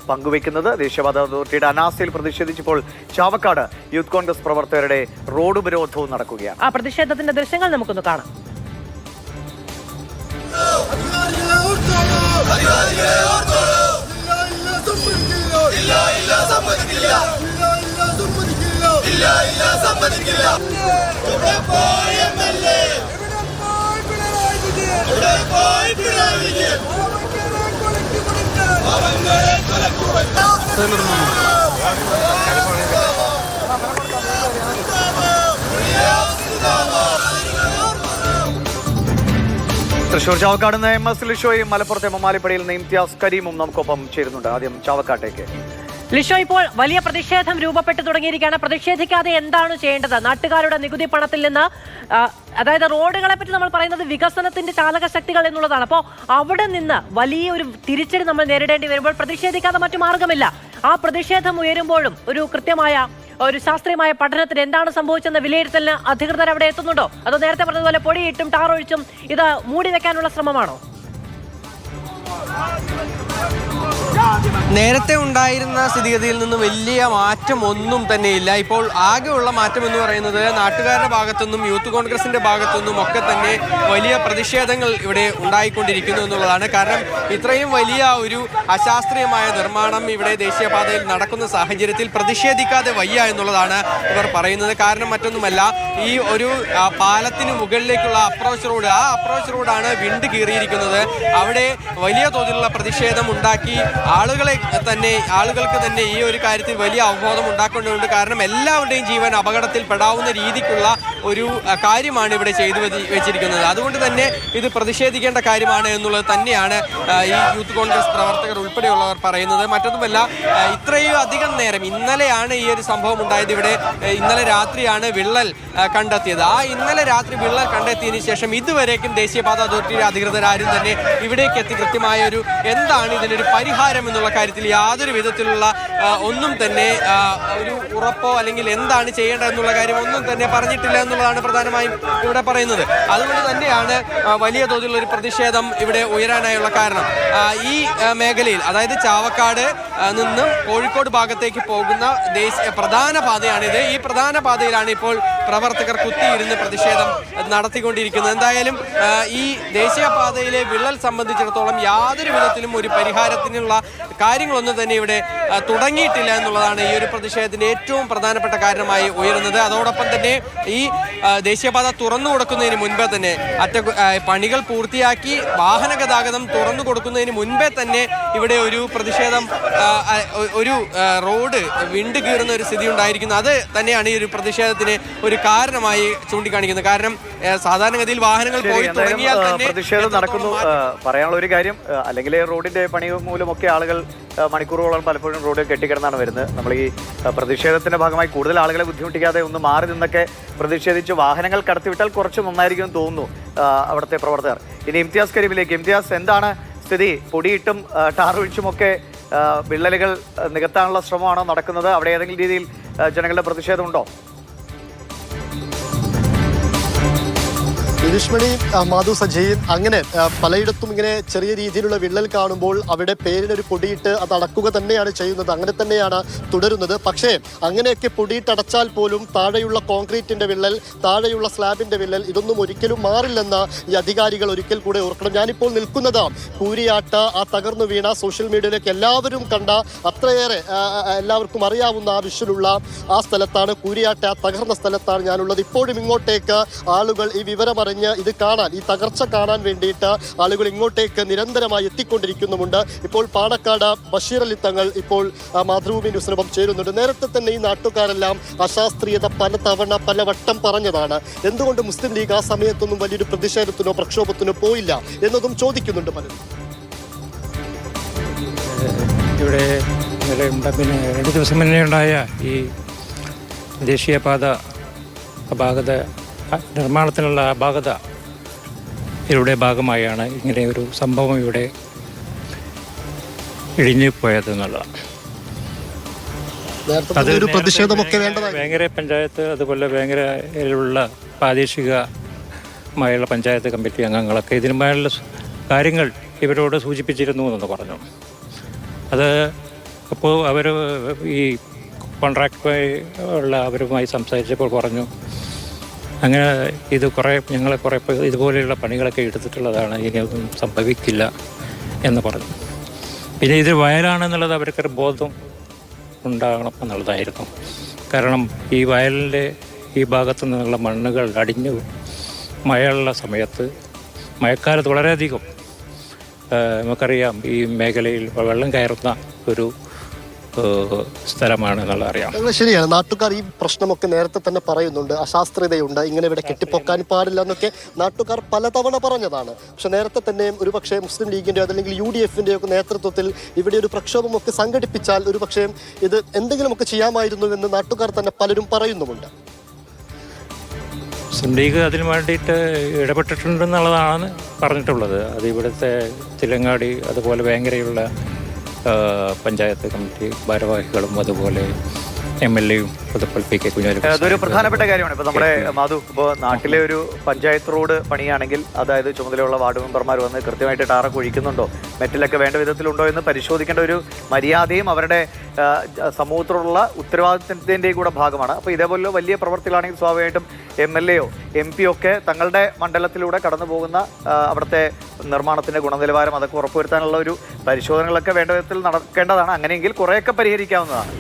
പങ്കുവയ്ക്കുന്നത്. ദേശീയപാത അതോറിറ്റിയുടെ അനാസ്ഥയിൽ പ്രതിഷേധിച്ചപ്പോൾ ചാവക്കാട് യൂത്ത് കോൺഗ്രസ് പ്രവർത്തകരുടെ റോഡ് ഉപരോധവും നടക്കുകയാണ്. ആ പ്രതിഷേധത്തിന്റെ ദൃശ്യങ്ങൾ നമുക്കൊന്ന് കാണാം. തൃശൂർ ചാവക്കാട് നിന്ന് MS ലിഷോയും മലപ്പുറത്തെ മമ്മാലിപ്പടിയിൽ നിന്ന് ഇംതിയാസ് കരീമും നമുക്കൊപ്പം ചേരുന്നുണ്ട്. ആദ്യം ചാവക്കാട്ടേക്ക്. ലിഷോ, ഇപ്പോൾ വലിയ പ്രതിഷേധം രൂപപ്പെട്ടു തുടങ്ങിയിരിക്കുകയാണ്. പ്രതിഷേധിക്കാതെ എന്താണ് ചെയ്യേണ്ടത്? നാട്ടുകാരുടെ നികുതി പണത്തിൽ നിന്ന്, അതായത് റോഡുകളെ പറ്റി നമ്മൾ പറയുന്നത് വികസനത്തിന്റെ ചാലക ശക്തികൾ എന്നുള്ളതാണ്. അപ്പോൾ അവിടെ നിന്ന് വലിയൊരു തിരിച്ചടി നമ്മൾ നേരിടേണ്ടി വരുമ്പോൾ പ്രതിഷേധിക്കാതെ മറ്റു മാർഗമില്ല. ആ പ്രതിഷേധം ഉയരുമ്പോഴും ഒരു കൃത്യമായ ഒരു ശാസ്ത്രീയമായ പഠനത്തിന് എന്താണ് സംഭവിച്ചെന്ന വിലയിരുത്തലിന് അധികൃതർ അവിടെ എത്തുന്നുണ്ടോ? അതോ നേരത്തെ പറഞ്ഞതുപോലെ പൊടിയിട്ടും ടാറൊഴിച്ചും ഇത് മൂടി വെക്കാനുള്ള ശ്രമമാണോ? നേരത്തെ ഉണ്ടായിരുന്ന സ്ഥിതിഗതിയിൽ നിന്ന് വലിയ മാറ്റം ഒന്നും തന്നെയില്ല. ഇപ്പോൾ ആകെയുള്ള മാറ്റം എന്ന് പറയുന്നത് നാട്ടുകാരുടെ ഭാഗത്തുനിന്നും യൂത്ത് കോൺഗ്രസിന്റെ ഭാഗത്തുനിന്നും ഒക്കെ തന്നെ വലിയ പ്രതിഷേധങ്ങൾ ഇവിടെ ഉണ്ടായിക്കൊണ്ടിരിക്കുന്നു എന്നുള്ളതാണ്. കാരണം ഇത്രയും വലിയ ഒരു അശാസ്ത്രീയമായ നിർമ്മാണം ഇവിടെ ദേശീയപാതയിൽ നടക്കുന്ന സാഹചര്യത്തിൽ പ്രതിഷേധിക്കാതെ വയ്യ എന്നുള്ളതാണ് ഇവർ പറയുന്നത്. കാരണം മറ്റൊന്നുമല്ല, ഈ ഒരു പാലത്തിന് മുകളിലേക്കുള്ള അപ്രോച്ച് റോഡ്, ആ അപ്രോച്ച് റോഡാണ് വിണ്ട് കീറിയിരിക്കുന്നത്. അവിടെ വലിയ തോതിലുള്ള പ്രതിഷേധം ഉണ്ടാക്കി ആളുകൾക്ക് തന്നെ ഈ ഒരു കാര്യത്തിൽ വലിയ അവബോധം ഉണ്ടാക്കേണ്ടതുണ്ട്. കാരണം എല്ലാവരുടെയും ജീവൻ അപകടത്തിൽ പെടാവുന്ന രീതിക്കുള്ള ഒരു കാര്യമാണ് ഇവിടെ ചെയ്തു വെച്ചിരിക്കുന്നത്. അതുകൊണ്ട് തന്നെ ഇത് പ്രതിഷേധിക്കേണ്ട കാര്യമാണ് എന്നുള്ളത് തന്നെയാണ് ഈ യൂത്ത് കോൺഗ്രസ് പ്രവർത്തകർ ഉൾപ്പെടെയുള്ളവർ പറയുന്നത്. മറ്റൊന്നുമല്ല, ഇത്രയും അധികം നേരം, ഇന്നലെയാണ് ഈ ഒരു സംഭവം ഉണ്ടായത്. ഇവിടെ ഇന്നലെ രാത്രിയാണ് വിള്ളൽ കണ്ടെത്തിയത്. ആ ഇന്നലെ രാത്രി വിള്ളൽ കണ്ടെത്തിയതിനു ശേഷം ഇതുവരേക്കും ദേശീയപാത അതോറിറ്റിയുടെ അധികൃതരാരും തന്നെ ഇവിടേക്ക് എത്തി കൃത്യമായ ഒരു എന്താണ് ഇതിനൊരു പരിഹാരം എന്നുള്ള കാര്യത്തിൽ യാതൊരു വിധത്തിലുള്ള ഒന്നും തന്നെ ഒരു ഉറപ്പോ അല്ലെങ്കിൽ എന്താണ് ചെയ്യേണ്ടത് എന്നുള്ള കാര്യം ഒന്നും തന്നെ പറഞ്ഞിട്ടില്ല എന്നുള്ളതാണ് പ്രധാനമായും ഇവിടെ പറയുന്നത്. അതുകൊണ്ട് തന്നെയാണ് വലിയ തോതിലുള്ള ഒരു പ്രതിഷേധം ഇവിടെ ഉയരാനായുള്ള കാരണം. ഈ മേഖലയിൽ, അതായത് ചാവക്കാട് നിന്നും കോഴിക്കോട് ഭാഗത്തേക്ക് പോകുന്ന പ്രധാന പാതയാണിത്. ഈ പ്രധാന പാതയിലാണ് ഇപ്പോൾ പ്രവർത്തകർ കുത്തിയിരുന്ന് പ്രതിഷേധം നടത്തിക്കൊണ്ടിരിക്കുന്നത്. എന്തായാലും ഈ ദേശീയപാതയിലെ വിള്ളൽ സംബന്ധിച്ചിടത്തോളം യാതൊരു വിധത്തിലും ഒരു പരിഹാരത്തിനുള്ള കാര്യങ്ങളൊന്നും തന്നെ ഇവിടെ തുടങ്ങിയിട്ടില്ല എന്നുള്ളതാണ് ഈ ഒരു പ്രതിഷേധത്തിന്റെ ഏറ്റവും പ്രധാനപ്പെട്ട കാരണമായി ഉയരുന്നത്. അതോടൊപ്പം തന്നെ ഈ ദേശീയപാത തുറന്നു കൊടുക്കുന്നതിന് മുൻപേ തന്നെ പണികൾ പൂർത്തിയാക്കി വാഹന ഗതാഗതം തുറന്നു കൊടുക്കുന്നതിന് മുൻപേ തന്നെ ഇവിടെ ഒരു പ്രതിഷേധം, ഒരു റോഡ് വിണ്ട് കീറുന്ന ഒരു സ്ഥിതി ഉണ്ടായിരിക്കുന്നു. അത് തന്നെയാണ് ഈ ഒരു പ്രതിഷേധത്തിന് ഒരു കാരണമായി ചൂണ്ടിക്കാണിക്കുന്നത്. കാരണം സാധാരണഗതിയിൽ വാഹനങ്ങൾ പോയി തുടങ്ങിയാൽ തന്നെ പ്രതിഷേധം നടക്കുന്നു. പറയാനുള്ള ഒരു കാര്യം, അല്ലെങ്കിൽ റോഡിന്റെ പണി മൂലമൊക്കെ ആളുകൾ മണിക്കൂറുകളോളം പലപ്പോഴും റോഡ് കെട്ടിക്കിടന്നാണ് വരുന്നത്. നമ്മൾ ഈ പ്രതിഷേധത്തിന്റെ ഭാഗമായി കൂടുതൽ ആളുകളെ ബുദ്ധിമുട്ടിക്കാതെ ഒന്ന് മാറി നിന്നൊക്കെ പ്രതിഷേധിച്ച് വാഹനങ്ങൾ കടത്തിവിട്ടാൽ കുറച്ച് നന്നായിരിക്കും തോന്നുന്നു അവിടുത്തെ പ്രവർത്തകർ. ഇനി ഇംതിയാസ് കരീമിലേക്ക്. ഇംതിയാസ്, എന്താണ് സ്ഥിതി? പൊടിയിട്ടും ടാറൊഴിച്ചുമൊക്കെ വിള്ളലുകൾ നികത്താനുള്ള ശ്രമമാണോ നടക്കുന്നത്? അവിടെ ഏതെങ്കിലും രീതിയിൽ ജനങ്ങളുടെ പ്രതിഷേധമുണ്ടോ? വിഷ്മണി, മാധു, സജീൻ, അങ്ങനെ പലയിടത്തും ഇങ്ങനെ ചെറിയ രീതിയിലുള്ള വിള്ളൽ കാണുമ്പോൾ അവിടെ പേരിനൊരു പൊടിയിട്ട് അത് അടക്കുക തന്നെയാണ് ചെയ്യുന്നത്. അങ്ങനെ തന്നെയാണ് തുടരുന്നത്. പക്ഷേ അങ്ങനെയൊക്കെ പൊടിയിട്ടടച്ചാൽ പോലും താഴെയുള്ള കോൺക്രീറ്റിന്റെ വിള്ളൽ, താഴെയുള്ള സ്ലാബിന്റെ വിള്ളൽ, ഇതൊന്നും ഒരിക്കലും മാറില്ലെന്ന് ഈ അധികാരികൾ ഒരിക്കൽ കൂടെ ഓർക്കണം. ഞാനിപ്പോൾ നിൽക്കുന്നത് കൂരിയാട്ട, ആ തകർന്നു വീണ, സോഷ്യൽ മീഡിയയിലേക്ക് എല്ലാവരും കണ്ട, അത്രയേറെ എല്ലാവർക്കും അറിയാവുന്ന ആ വിഷ്വലുള്ള ആ സ്ഥലത്താണ്. കൂരിയാട്ട ആ തകർന്ന സ്ഥലത്താണ് ഞാനുള്ളത്. ഇപ്പോഴും ഇങ്ങോട്ടേക്ക് ആളുകൾ ഈ വിവരം ഇത് കാണാൻ, ഈ തകർച്ച കാണാൻ വേണ്ടിയിട്ട് ആളുകൾ ഇങ്ങോട്ടേക്ക് നിരന്തരമായി എത്തിക്കൊണ്ടിരിക്കുന്നുമുണ്ട്. ഇപ്പോൾ പാണക്കാട് ബഷീർ അലി തങ്ങൾ ഇപ്പോൾ മാതൃഭൂമി ന്യൂസിനൊപ്പം ചേരുന്നുണ്ട്. നേരത്തെ തന്നെ ഈ നാട്ടുകാരെല്ലാം അശാസ്ത്രീയത പലവട്ടം പറഞ്ഞതാണ്. എന്തുകൊണ്ട് മുസ്ലിം ലീഗ് ആ സമയത്തൊന്നും വലിയൊരു പ്രതിഷേധത്തിനോ പ്രക്ഷോഭത്തിനോ പോയില്ല എന്നതും ചോദിക്കുന്നുണ്ട് പലരും. ഇവിടെ പിന്നെ 2 ദിവസം മുന്നേ ഉണ്ടായ ഈ ദേശീയപാത അപാകത നിർമ്മാണത്തിനുള്ള അപാകത ഇതിലൂടെ ഭാഗമായാണ് ഇങ്ങനെ ഒരു സംഭവം ഇവിടെ ഇടിഞ്ഞു പോയത് എന്നുള്ളതാണ്. വേങ്ങര പഞ്ചായത്ത്, അതുപോലെ വേങ്ങരയിലുള്ള പ്രാദേശികമായുള്ള പഞ്ചായത്ത് കമ്മിറ്റി അംഗങ്ങളൊക്കെ ഇതിനുമായുള്ള കാര്യങ്ങൾ ഇവരോട് സൂചിപ്പിച്ചിരുന്നു എന്ന് പറഞ്ഞു. അത് അപ്പോൾ അവർ ഈ കോൺട്രാക്റ്റുമായി ഉള്ള അവരുമായി സംസാരിച്ചപ്പോൾ പറഞ്ഞു, അങ്ങനെ ഇത് ഞങ്ങളെ കുറേ ഇതുപോലെയുള്ള പണികളൊക്കെ എടുത്തിട്ടുള്ളതാണ്, ഇനിയൊന്നും സംഭവിക്കില്ല എന്ന് പറഞ്ഞു. പിന്നെ ഇത് വയലാണെന്നുള്ളത് അവർക്കൊരു ബോധം ഉണ്ടാകണം എന്നുള്ളതായിരുന്നു. കാരണം ഈ വയലിൻ്റെ ഈ ഭാഗത്തു നിന്നുള്ള മണ്ണുകൾ അടിഞ്ഞു മഴയുള്ള സമയത്ത്, മഴക്കാലത്ത് വളരെയധികം നമുക്കറിയാം ഈ മേഖലയിൽ വെള്ളം കയറുന്ന ഒരു സ്ഥലമാണ് എന്നുള്ളത് അറിയാം. ശരിയാണ്. നാട്ടുകാർ ഈ പ്രശ്നമൊക്കെ നേരത്തെ തന്നെ പറയുന്നുണ്ട്, അശാസ്ത്രീയതയുണ്ട്, ഇങ്ങനെ ഇവിടെ കെട്ടിപ്പൊക്കാൻ പാടില്ല എന്നൊക്കെ നാട്ടുകാർ പലതവണ പറഞ്ഞതാണ്. പക്ഷെ നേരത്തെ തന്നെ ഒരുപക്ഷെ മുസ്ലിം ലീഗിന്റെ അല്ലെങ്കിൽ UDF-ന്റെ ഒക്കെ നേതൃത്വത്തിൽ ഇവിടെ ഒരു പ്രക്ഷോഭമൊക്കെ സംഘടിപ്പിച്ചാൽ ഒരുപക്ഷെ ഇത് എന്തെങ്കിലുമൊക്കെ ചെയ്യാമായിരുന്നു എന്ന് നാട്ടുകാർ തന്നെ പലരും പറയുന്നുമുണ്ട്. മുസ്ലിം ലീഗ് അതിന് വേണ്ടിയിട്ട് ഇടപെട്ടിട്ടുണ്ടെന്നുള്ളതാണ് പറഞ്ഞിട്ടുള്ളത്. അത് ഇവിടുത്തെ തിലങ്ങാടി അതുപോലെ വേങ്ങരയുള്ള പഞ്ചായത്ത് കമ്മിറ്റി ഭാരവാഹികളും അതുപോലെ MLA-യും അതുപോലെ PK കുഞ്ഞാലിക്കുട്ടി. അതൊരു പ്രധാനപ്പെട്ട കാര്യമാണ്. ഇപ്പോൾ നമ്മുടെ മാധു, ഇപ്പോൾ നാട്ടിലെ ഒരു പഞ്ചായത്ത് റോഡ് പണിയാണെങ്കിൽ അതായത് ചുമതലയുള്ള വാർഡ് മെമ്പർമാർ വന്ന് കൃത്യമായിട്ട് ടാറൊക്കെ ഒഴിക്കുന്നുണ്ടോ, മെറ്റലൊക്കെ വേണ്ട വിധത്തിലുണ്ടോ എന്ന് പരിശോധിക്കേണ്ട ഒരു മര്യാദയും അവരുടെ സമൂഹത്തിലുള്ള ഉത്തരവാദിത്തത്തിൻ്റെയും കൂടെ ഭാഗമാണ്. അപ്പോൾ ഇതേപോലെ വലിയ പ്രവർത്തികളാണെങ്കിൽ സ്വാഭാവികമായിട്ടും MLA-യോ MP-യോ ഒക്കെ തങ്ങളുടെ മണ്ഡലത്തിലൂടെ കടന്നു പോകുന്ന അവിടുത്തെ നിർമ്മാണത്തിൻ്റെ ഗുണനിലവാരം അതൊക്കെ ഉറപ്പുവരുത്താനുള്ള ഒരു പരിശോധനകളൊക്കെ വേണ്ട വിധത്തിൽ നടക്കേണ്ടതാണ്. അങ്ങനെയെങ്കിൽ കുറേയൊക്കെ പരിഹരിക്കാവുന്നതാണ്.